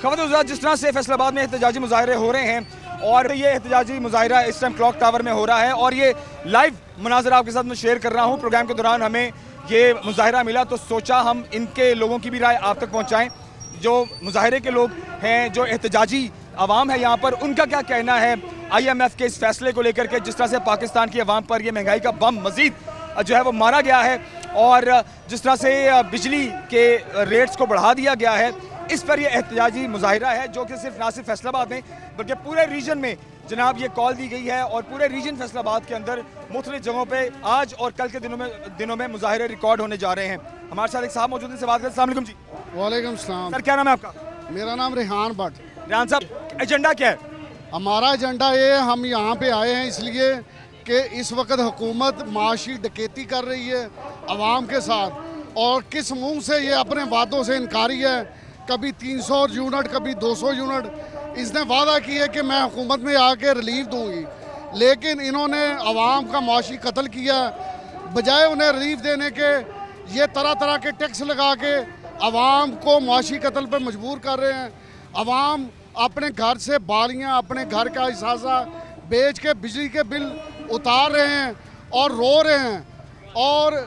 ख़वातीन, जिस तरह से फैसलाबाद में एहतजाजी मुजाहरे हो रहे हैं और ये एहतजाजी मुजाहरा इस टाइम क्लॉक टावर में हो रहा है और ये लाइव मुनाज़रा आपके साथ मैं शेयर कर रहा हूँ। प्रोग्राम के दौरान हमें ये मुजाहरा मिला तो सोचा हम इनके लोगों की भी राय आप तक पहुँचाएँ। जो मुजाहरे के लोग हैं, जो एहतजाजी आवाम है यहाँ पर, उनका क्या कहना है IMF के इस फैसले को लेकर के, जिस तरह से पाकिस्तान की आवाम पर ये महंगाई का बम मज़ीद जो है वो मारा गया है और जिस तरह से बिजली के रेट्स को बढ़ा दिया गया है, इस पर यह एहतजाजी मुजाहिरा है जो कि सिर्फ ना सिर्फ फैसलाबाद में बल्कि पूरे रीजन में जनाब ये कॉल दी गई है और पूरे रीजन फैसलाबाद के अंदर मुख्तलिफ जगहों पे आज और कल के दिनों में मुजाहिरे रिकॉर्ड होने जा रहे हैं। हमारे साथ एक साहब मौजूद हैं, से बात करें। अस्सलाम वालेकुम जी। वालेकुम सलाम। सर, क्या नाम है आपका? मेरा नाम रेहान भट्ट। रेहान साहब, एजेंडा क्या है? हमारा एजेंडा ये, हम यहाँ पे आए हैं इसलिए कि इस वक्त हुकूमत माशी डकैती कर रही है आवाम के साथ और किस मुंह से ये अपने वादों से इनकारी है। कभी 300 यूनिट, कभी 200 यूनिट इसने वादा किया है कि मैं हुकूमत में आके रिलीफ दूंगी, लेकिन इन्होंने आवाम का माशी कत्ल किया। बजाय उन्हें रिलीफ देने के ये तरह तरह के टैक्स लगा के आवाम को माशी कत्ल पर मजबूर कर रहे हैं। आवाम अपने घर से बालियाँ, अपने घर का हिस्सा बेच के बिजली के बिल उतार रहे हैं और रो रहे हैं और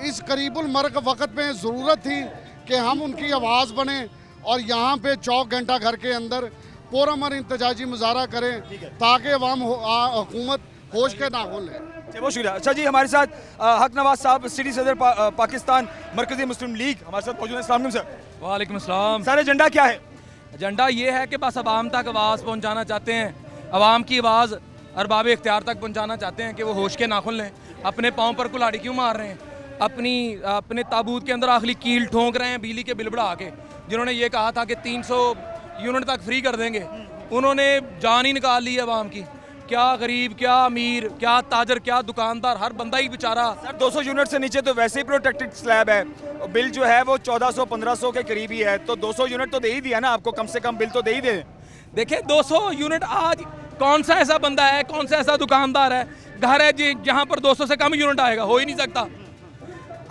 इस करीबुल मर्ग वक्त में ज़रूरत थी कि हम उनकी आवाज़ बने और यहाँ पे चौक घंटा घर के अंदर पुरअमन इंतजाजी मुजाहरा करें ताकि अवाम हुकूमत होश के नाखून लें। बहुत शुक्रिया। अच्छा जी, हमारे साथ हक नवाज साहब, सिटी सदर पाकिस्तान मरकज़ी मुस्लिम लीग, हमारे साथ मौजूद हैं। अस्सलाम वालेकुम सर। वालेकुम सलाम। सर, एजेंडा क्या है? एजेंडा ये है कि बस आवाम तक आवाज़ पहुंचाना चाहते हैं, आवाम की आवाज़ अरबाब इख्तियार तक पहुंचाना चाहते हैं कि वो होश के नाखुन लें। अपने पाँव पर कुल्हाड़ी क्यों मार रहे हैं? अपने ताबूत के अंदर आखिरी कील ठोंक रहे हैं बिजली के बिल बढ़ा के। जिन्होंने ये कहा था कि 300 यूनिट तक फ्री कर देंगे, उन्होंने जान ही निकाल ली है आवाम की। क्या गरीब, क्या अमीर, क्या ताजर, क्या दुकानदार, हर बंदा ही बेचारा। सर, 200 यूनिट से नीचे तो वैसे ही प्रोटेक्टेड स्लैब है, बिल जो है वो 1400-1500 के करीब ही है, तो 200 यूनिट तो दे ही दिया ना आपको, कम से कम बिल तो दे ही दे। देखिए 200 यूनिट आज कौन सा ऐसा बंदा है, कौन सा ऐसा दुकानदार है, घर है जी जहाँ पर 200 से कम यूनिट आएगा? हो ही नहीं सकता।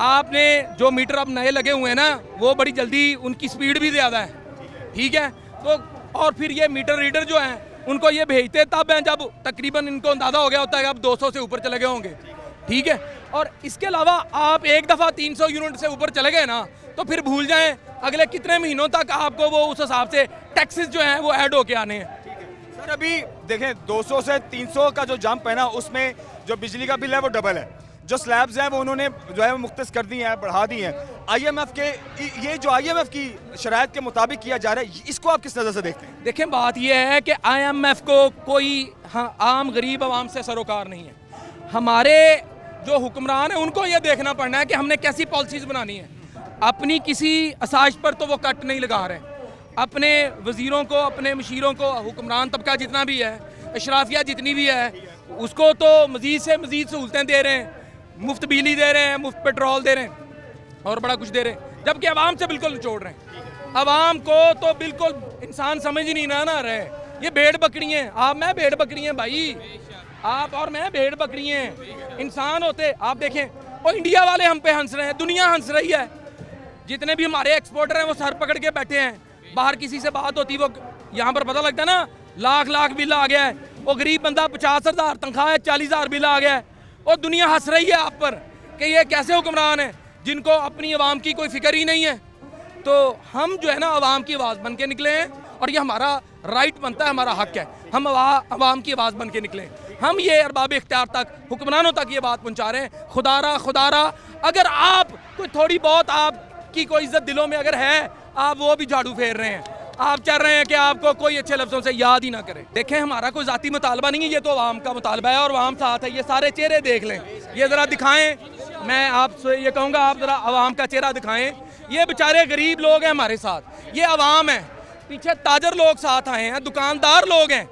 आपने जो मीटर अब नए लगे हुए हैं ना, वो बड़ी जल्दी उनकी स्पीड भी ज़्यादा है, ठीक है? तो और फिर ये मीटर रीडर जो हैं उनको ये भेजते तब हैं जब तकरीबन इनको अंदाज़ा हो गया होता है कि अब 200 से ऊपर चले गए होंगे, ठीक है? और इसके अलावा आप एक दफ़ा 300 यूनिट से ऊपर चले गए ना तो फिर भूल जाएं अगले कितने महीनों तक आपको वो उस हिसाब से टैक्सेस जो हैं वो ऐड होके आने हैं। सर, अभी देखें 200 से 300 का जो जंप है ना, उसमें जो बिजली का बिल है वो डबल है। जो स्लैब्स हैं वो उन्होंने जो है मुख्तस कर दी हैं, बढ़ा दी हैं। IMF के ये जो IMF की शराइत के मुताबिक किया जा रहा है, इसको आप किस नज़र से देखते हैं? देखें, बात यह है कि IMF को कोई आम गरीब आवाम से सरोकार नहीं है। हमारे जो हुक्मरान हैं उनको ये देखना पड़ना है कि हमने कैसी पॉलिसीज़ बनानी है। अपनी किसी आसाइश पर तो वो कट नहीं लगा रहे, अपने वज़ीरों को, अपने मशीरों को, हुक्मरान तबका जितना भी है, अशराफिया जितनी भी है, उसको तो मज़ीद से मज़ीद सहूलतें दे रहे हैं, मुफ्त बिजली दे रहे हैं, मुफ्त पेट्रोल दे रहे हैं और बड़ा कुछ दे रहे हैं, जबकि आवाम से बिल्कुल निचोड़ रहे हैं। आवाम को तो बिल्कुल इंसान समझ ही नहीं ना रहे। ये भेड़ बकरी हैं, आप मैं भेड़ बकरी हैं भाई, आप और मैं भेड़ बकरी हैं। इंसान होते आप देखें, और इंडिया वाले हम पे हंस रहे हैं, दुनिया हंस रही है। जितने भी हमारे एक्सपोर्टर हैं वो सर पकड़ के बैठे हैं। बाहर किसी से बात होती, वो यहाँ पर पता लगता है ना, लाख बिल आ गया है। वो गरीब बंदा 50,000 तनख्वाह है, 40,000 बिल आ गया है। और दुनिया हंस रही है आप पर कि ये कैसे हुक्मरान हैं जिनको अपनी आवाम की कोई फिक्र ही नहीं है। तो हम जो है ना आवाम की आवाज़ बन के निकले हैं और ये हमारा राइट बनता है, हमारा हक है, हम आवाम की आवाज़ बन के निकले। हम ये अरबाब इख्तियार तक, हुक्मरानों तक ये बात पहुँचा रहे हैं। खुदारा अगर आप कोई थोड़ी बहुत आपकी कोई इज्जत दिलों में अगर है, आप वो भी झाड़ू फेर रहे हैं। आप चाह रहे हैं कि आपको कोई अच्छे लफ्ज़ों से याद ही ना करे। देखें, हमारा कोई ज़ाती मुतालबा नहीं है, ये तो आवाम का मुतालबा है और आवाम साथ है। ये सारे चेहरे देख लें, ये ज़रा दिखाएं। मैं आपसे ये कहूँगा, आप ज़रा आवाम का चेहरा दिखाएं। ये बेचारे गरीब लोग हैं हमारे साथ, ये आवाम है, पीछे ताजर लोग साथ आए हैं, दुकानदार लोग हैं।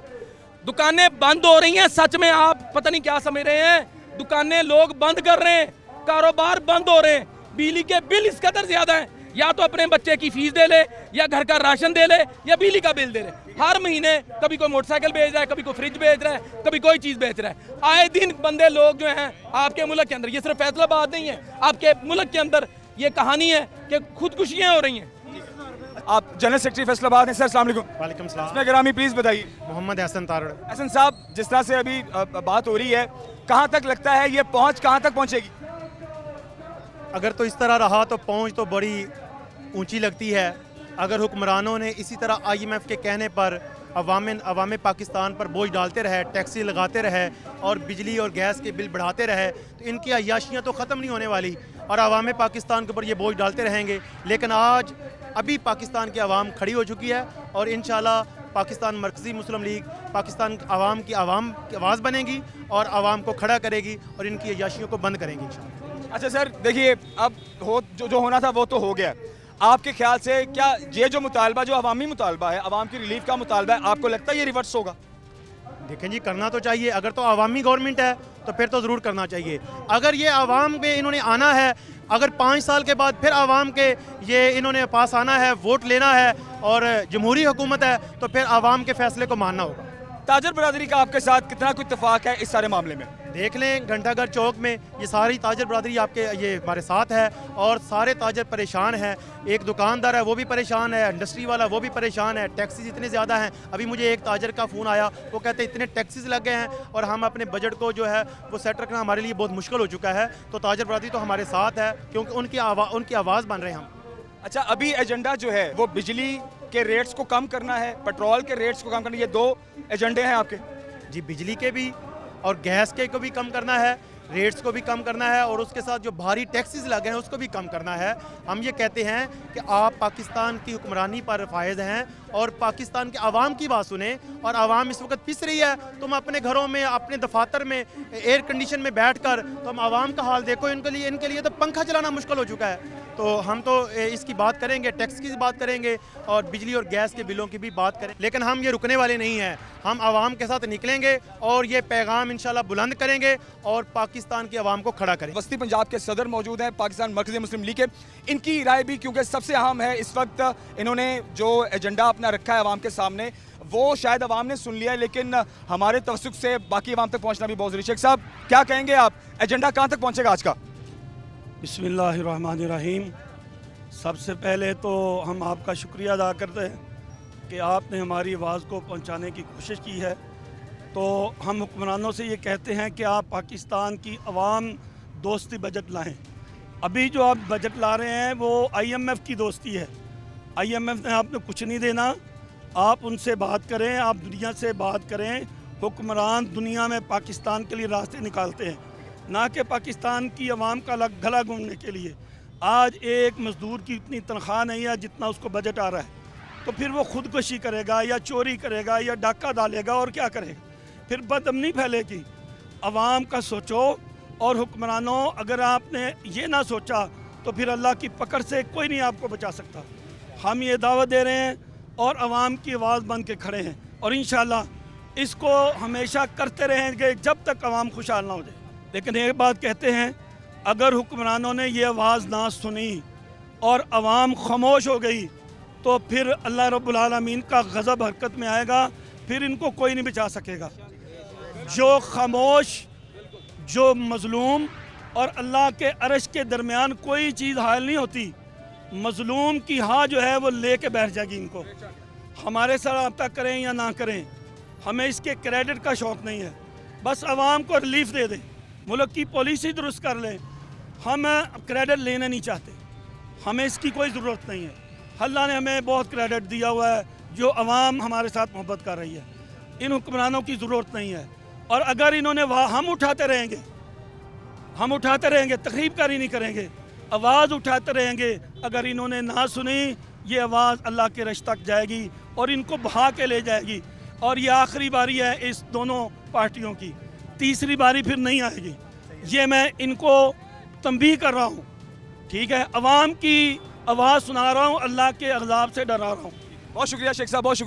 दुकानें बंद हो रही हैं, सच में आप पता नहीं क्या समझ रहे हैं। दुकानें लोग बंद कर रहे हैं, कारोबार बंद हो रहे हैं, बिजली के बिल इस कदर ज़्यादा हैं, या तो अपने बच्चे की फीस दे ले, या घर का राशन दे ले, या बिजली का बिल दे ले। हर महीने कभी कोई मोटरसाइकिल बेच रहा है, कभी कोई फ्रिज बेच रहा है, कभी कोई चीज़ बेच रहा है। आए दिन बंदे लोग जो हैं आपके मुल्क के अंदर, ये सिर्फ फैसलाबाद नहीं है, आपके मुल्क के अंदर ये कहानी है कि खुदकुशियाँ हो रही हैं। आप जनरल सेक्रेटरी फैसलाबाद हैं सर, अस्सलाम वालेकुम। वालेकुम सलाम। इसमें गिरामी प्लीज़ बताइए। मोहम्मद हसन तारड़। हसन साहब, जिस तरह से अभी बात हो रही है, कहाँ तक लगता है ये पहुँच कहाँ तक पहुँचेगी? अगर तो इस तरह रहा तो पहुंच तो बड़ी ऊंची लगती है। अगर हुक्मरानों ने इसी तरह IMF के कहने पर अवाम पाकिस्तान पर बोझ डालते रहे, टैक्सी लगाते रहे और बिजली और गैस के बिल बढ़ाते रहे तो इनकी अय्याशियाँ तो ख़त्म नहीं होने वाली और अवाम पाकिस्तान के ऊपर ये बोझ डालते रहेंगे। लेकिन आज अभी पाकिस्तान की आवाम खड़ी हो चुकी है और इंशाल्लाह पाकिस्तान मरकज़ी मुस्लिम लीग पाकिस्तान आवाम की आवाज़ बनेगी और आवाम को खड़ा करेगी और इनकी अय्याशियों को बंद करेंगी इंशाल्लाह। अच्छा सर, देखिए अब जो होना था वो तो हो गया। आपके ख्याल से क्या ये जो मुतालबा, जो अवामी मुतालबा है, अवाम की रिलीफ का मुतालबा है, आपको लगता है ये रिवर्स होगा? देखें जी, करना तो चाहिए। अगर तो अवामी गवर्नमेंट है तो फिर तो ज़रूर करना चाहिए। अगर ये आवाम में इन्होंने आना है, अगर 5 साल के बाद फिर आवाम के ये इन्होंने पास आना है, वोट लेना है और जमहूरी हुकूमत है तो फिर आवाम के फैसले को मानना होगा। ताजर बरादरी का आपके साथ कितना कोई इत्तेफाक है इस सारे मामले में? देख लें, घंटाघर चौक में ये सारी ताजर बरादरी आपके ये हमारे साथ है और सारे ताजर परेशान हैं। एक दुकानदार है वो भी परेशान है, इंडस्ट्री वाला वो भी परेशान है, टैक्सीज इतने ज़्यादा हैं। अभी मुझे एक ताजर का फ़ोन आया, वो कहते हैं इतने टैक्सीज लग गए हैं और हम अपने बजट को जो है वो सेट रखना हमारे लिए बहुत मुश्किल हो चुका है। तो ताजर बरादरी तो हमारे साथ है क्योंकि उनकी आवाज़ बन रहे हैं हम। अच्छा, अभी एजेंडा जो है वो बिजली के रेट्स को कम करना है, पेट्रोल के रेट्स को कम करना है, ये 2 एजेंडे हैं आपके? जी, बिजली के भी और गैस के को भी कम करना है, रेट्स को भी कम करना है और उसके साथ जो भारी टैक्सेस लगे हैं उसको भी कम करना है। हम ये कहते हैं कि आप पाकिस्तान की हुक्मरानी पर फायद हैं और पाकिस्तान के आवाम की बात सुने। और आवाम इस वक्त पिस रही है, तुम अपने घरों में, अपने दफातर में एयर कंडीशन में बैठकर तुम आवाम का हाल देखो। इनके लिए तो पंखा चलाना मुश्किल हो चुका है। तो हम तो इसकी बात करेंगे, टैक्स की बात करेंगे और बिजली और गैस के बिलों की भी बात करें, लेकिन हम ये रुकने वाले नहीं हैं। हम आवाम के साथ निकलेंगे और ये पैगाम इंशाल्लाह बुलंद करेंगे और पाकिस्तान की आवाम को खड़ा करेंगे। वस्ती पंजाब के सदर मौजूद हैं पाकिस्तान मरकज़ी मुस्लिम लीग के। इनकी राय भी क्योंकि सबसे अहम है इस वक्त, इन्होंने जो एजेंडा अपना रखा है आवाम के सामने वो शायद आवाम ने सुन लिया है, लेकिन हमारे तवस्सुक से बाकी आवाम तक पहुँचना भी बहुत ज़रूरी है। शेख साहब, क्या कहेंगे आप, एजेंडा कहाँ तक पहुँचेगा आज का? बिस्मिल्लाहिर्रहमानिर्रहीम। सबसे पहले तो हम आपका शुक्रिया अदा करते हैं कि आपने हमारी आवाज़ को पहुंचाने की कोशिश की है। तो हम हुक्मरानों से ये कहते हैं कि आप पाकिस्तान की आवाम दोस्ती बजट लाएं। अभी जो आप बजट ला रहे हैं वो IMF की दोस्ती है। IMF ने आपने कुछ नहीं देना, आप उनसे बात करें, आप दुनिया से बात करें। हुक्मरान दुनिया में पाकिस्तान के लिए रास्ते निकालते हैं, ना कि पाकिस्तान की आवाम का गला घूमने के लिए। आज एक मज़दूर की इतनी तनख्वाह नहीं है जितना उसको बजट आ रहा है, तो फिर वो खुदकुशी करेगा या चोरी करेगा या डाका डालेगा और क्या करेगा, फिर बदअमनी फैलेगी। आवाम का सोचो। और हुक्मरानों, अगर आपने ये ना सोचा तो फिर अल्लाह की पकड़ से कोई नहीं आपको बचा सकता। हम ये दावत दे रहे हैं और आवाम की आवाज़ बन के खड़े हैं और इंशाल्लाह इसको हमेशा करते रहेंगे जब तक आवाम खुशहाल ना हो जाए। लेकिन एक बात कहते हैं, अगर हुक्मरानों ने ये आवाज़ ना सुनी और आवाम खामोश हो गई तो फिर अल्लाह रब्बुल आलमीन का गज़ब हरकत में आएगा, फिर इनको कोई नहीं बचा सकेगा। जो खामोश, जो मज़लूम और अल्लाह के अर्श के दरमियान कोई चीज़ हायल नहीं होती। मज़लूम की हाँ जो है वो ले कर बैठ जाएगी इनको। हमारे साथ रब्ता करें या ना करें, हमें इसके क्रेडिट का शौक़ नहीं है। बस आवाम को रिलीफ दे दें, मुल्क की पॉलिसी दुरुस्त कर लें। हम क्रेडिट लेना नहीं चाहते, हमें इसकी कोई ज़रूरत नहीं है। अल्लाह ने हमें बहुत क्रेडिट दिया हुआ है, जो आवाम हमारे साथ मोहब्बत कर रही है। इन हुक्मरानों की ज़रूरत नहीं है। और अगर इन्होंने हम उठाते रहेंगे, तकरीबकारी नहीं करेंगे, आवाज़ उठाते रहेंगे। अगर इन्होंने ना सुनी, ये आवाज़ अल्लाह के रश तक जाएगी और इनको बहा के ले जाएगी। और ये आखिरी बारी है इस दोनों पार्टियों की, तीसरी बारी फिर नहीं आएगी। ये मैं इनको तंबीह कर रहा हूँ, ठीक है। अवाम की आवाज़ सुना रहा हूँ, अल्लाह के अज़ाब से डरा रहा हूँ। बहुत शुक्रिया शेख साहब, बहुत शुक्रिया।